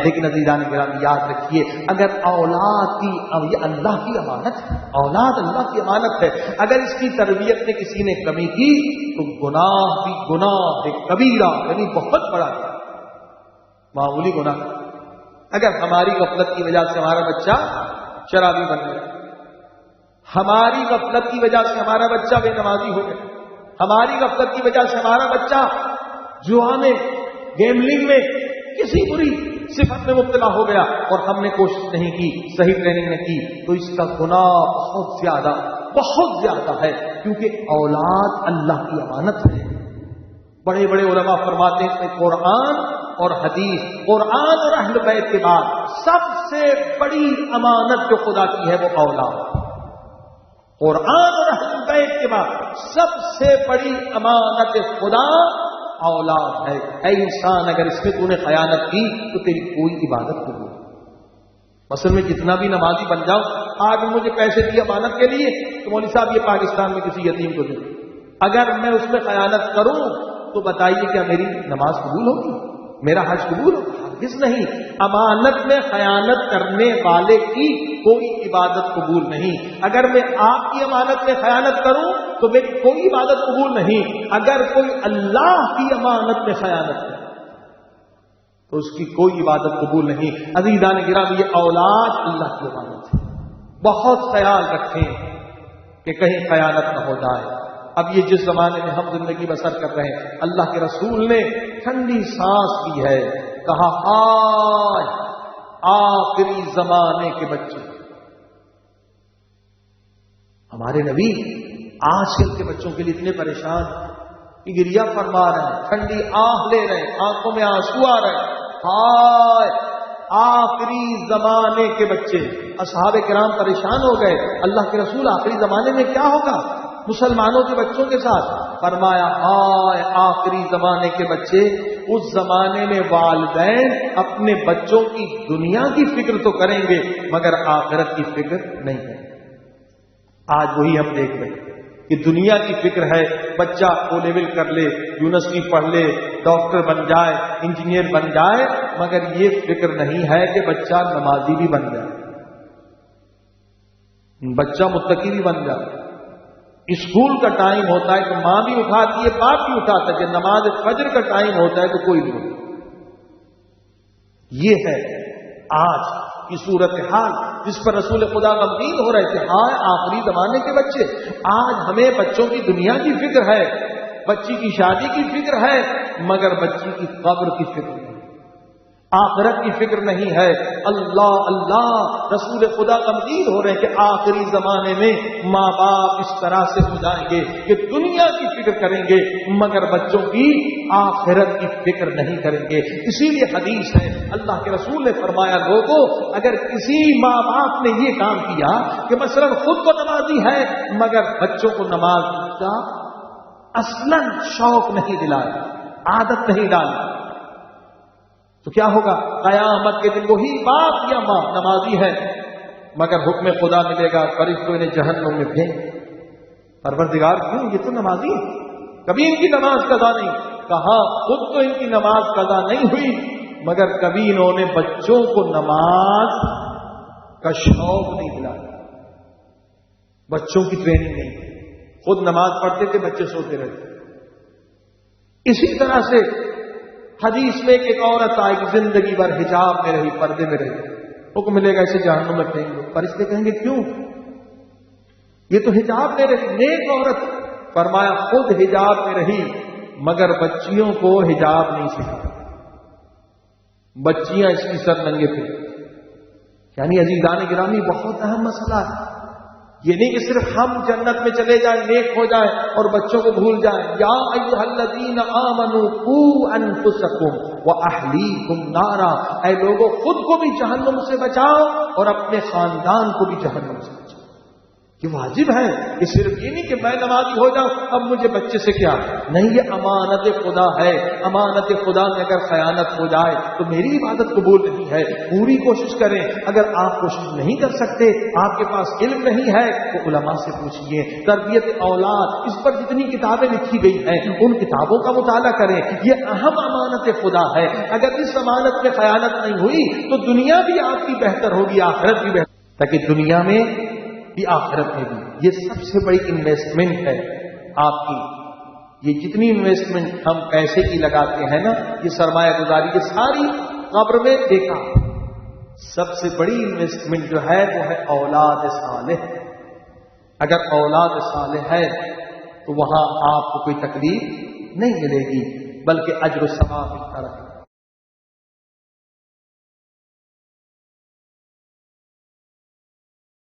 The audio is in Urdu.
لیکن عزیزان گرامی یاد رکھیے، اگر اولاد کی، اب یہ اللہ کی امانت ہے، اولاد اللہ کی امانت ہے، اگر اس کی تربیت میں کسی نے کمی کی تو گناہ بھی گناہ کبیرہ، یعنی بہت بڑا معمولی گناہ۔ اگر ہماری غفلت کی وجہ سے ہمارا بچہ شرابی بن گیا، ہماری غفلت کی وجہ سے ہمارا بچہ بے نمازی ہو گیا، ہماری غفلت کی وجہ سے ہمارا بچہ جوا میں، گیملنگ میں، کسی بری صفت میں مبتلا ہو گیا اور ہم نے کوشش نہیں کی، صحیح ٹریننگ نے کی، تو اس کا گناہ بہت زیادہ ہے، کیونکہ اولاد اللہ کی امانت ہے۔ بڑے بڑے علماء فرماتے ہیں کہ قرآن اور حدیث، قرآن اور اہل بیت کے بعد سب سے بڑی امانت جو خدا کی ہے وہ اولاد۔ قرآن اور اہل بیت کے بعد سب سے بڑی امانت خدا اولاد ہے۔ اے انسان، اگر اس میں تو نے خیانت کی تو تیری کوئی عبادت قبول نہیں۔ مثلا میں جتنا بھی نمازی بن جاؤں، آج مجھے پیسے دیے امانت کے لیے تو مولوی صاحب یہ پاکستان میں کسی یتیم کو دیں، اگر میں اس میں خیانت کروں تو بتائیے کیا میری نماز قبول ہوگی، میرا حج قبول ہوگا؟ ہرگز نہیں۔ امانت میں خیانت کرنے والے کی کوئی عبادت قبول نہیں۔ اگر میں آپ کی امانت میں خیانت کروں تو میری کوئی عبادت قبول نہیں۔ اگر کوئی اللہ کی امانت میں خیانت کرے تو اس کی کوئی عبادت قبول نہیں۔ عزیزان گرامی، یہ اولاد اللہ کی امانت ہے، بہت خیال رکھیں کہ کہیں خیانت نہ ہو جائے۔ اب یہ جس زمانے میں ہم زندگی بسر کر رہے ہیں، اللہ کے رسول نے ٹھنڈی سانس لی ہے، کہا آج آخری زمانے کے بچے۔ ہمارے نبی آج کل کے بچوں کے لیے اتنے پریشان کہ گریہ فرما رہے ہیں، ٹھنڈی آہ لے رہے ہیں، آنکھوں میں آنسو آ رہے ہیں، ہائے آخری زمانے کے بچے۔ اصحاب کرام پریشان ہو گئے، اللہ کے رسول آخری زمانے میں کیا ہوگا مسلمانوں کے بچوں کے ساتھ؟ فرمایا ہائے آخری زمانے کے بچے، اس زمانے میں والدین اپنے بچوں کی دنیا کی فکر تو کریں گے مگر آخرت کی فکر نہیں ہے۔ آج وہی ہم دیکھ رہے ہیں کہ دنیا کی فکر ہے، بچہ او لیول کر لے، یونیورسٹی پڑھ لے، ڈاکٹر بن جائے، انجینئر بن جائے، مگر یہ فکر نہیں ہے کہ بچہ نمازی بھی بن جائے، بچہ متقی بھی بن جائے۔ اسکول کا ٹائم ہوتا ہے تو ماں بھی اٹھاتی ہے، باپ بھی اٹھاتا ہے، جب نماز فجر کا ٹائم ہوتا ہے تو کوئی نہیں ہوتا۔ یہ ہے آج کی صورتحال جس پر رسول خدا غمگین ہو رہے تھے، ہائے آخری زمانے کے بچے۔ آج ہمیں بچوں کی دنیا کی فکر ہے، بچی کی شادی کی فکر ہے، مگر بچی کی قبر کی فکر نہیں، آخرت کی فکر نہیں ہے۔ اللہ اللہ، رسول خدا غمگین ہو رہے ہیں کہ آخری زمانے میں ماں باپ اس طرح سے ہو جائیں گے کہ دنیا کی فکر کریں گے مگر بچوں کی آخرت کی فکر نہیں کریں گے۔ اسی لیے حدیث ہے، اللہ کے رسول نے فرمایا، لوگوں اگر کسی ماں باپ نے یہ کام کیا کہ مثلا خود کو نمازی ہے مگر بچوں کو نماز کا اصلاً شوق نہیں دلایا، عادت نہیں ڈالی، تو کیا ہوگا؟ قیامت کے دن وہی باپ یا ماں نمازی ہے مگر حکم خدا ملے گا، فرشتوں انہیں جہنم میں بھیج۔ پروردگار کیوں؟ یہ تو نمازی ہے، کبھی ان کی نماز قضا نہیں۔ کہا خود تو ان کی نماز قضا نہیں ہوئی مگر کبھی انہوں نے بچوں کو نماز کا شوق نہیں دلایا، بچوں کی ٹریننگ نہیں، خود نماز پڑھتے تھے، بچے سوتے رہتے۔ اسی طرح سے حدیث میں ایک عورت آئے گی، زندگی بھر حجاب میں رہی، پردے میں رہی، حکم ملے گا اسے جہنم میں پھینک دو۔ فرشتے کہیں گے کیوں؟ یہ تو حجاب میں رہی، نیک عورت۔ فرمایا خود حجاب میں رہی مگر بچیوں کو حجاب نہیں سکھایا، بچیاں اس کی سر ننگے پھر۔ یعنی عزیزان گرامی بہت اہم مسئلہ ہے، یہ نہیں کہ صرف ہم جنت میں چلے جائیں، نیک ہو جائیں اور بچوں کو بھول جائیں۔ یا ایھا الذین آمنوا قوا انفسکم واہلیکم نارا، اے لوگوں خود کو بھی جہنم سے بچاؤ اور اپنے خاندان کو بھی جہنم سے بچاؤ۔ یہ واجب ہے. یہ صرف یہ نہیں کہ میں نمازی ہو جاؤں اب مجھے بچے سے کیا نہیں. یہ امانت خدا ہے. امانت خدا میں اگر خیانت ہو جائے تو میری عبادت قبول نہیں ہے. پوری کوشش کریں. اگر آپ کوشش نہیں کر سکتے, آپ کے پاس علم نہیں ہے, تو علماء سے پوچھیے. تربیت اولاد اس پر جتنی کتابیں لکھی گئی ہیں ان کتابوں کا مطالعہ کریں. یہ اہم امانت خدا ہے. اگر اس امانت میں خیانت نہیں ہوئی تو دنیا بھی آپ کی بہتر ہوگی, آخرت بھی بہتر, تاکہ دنیا میں بھی آخرت میں بھی. یہ سب سے بڑی انویسٹمنٹ ہے آپ کی. یہ جتنی انویسٹمنٹ ہم پیسے کی لگاتے ہیں نا, یہ سرمایہ گزاری, یہ ساری قبر میں دیکھا. سب سے بڑی انویسٹمنٹ جو ہے وہ ہے اولاد صالح. اگر اولاد صالح ہے تو وہاں آپ کو کوئی تکلیف نہیں ملے گی, بلکہ اجر و ثواب ملتا رہے.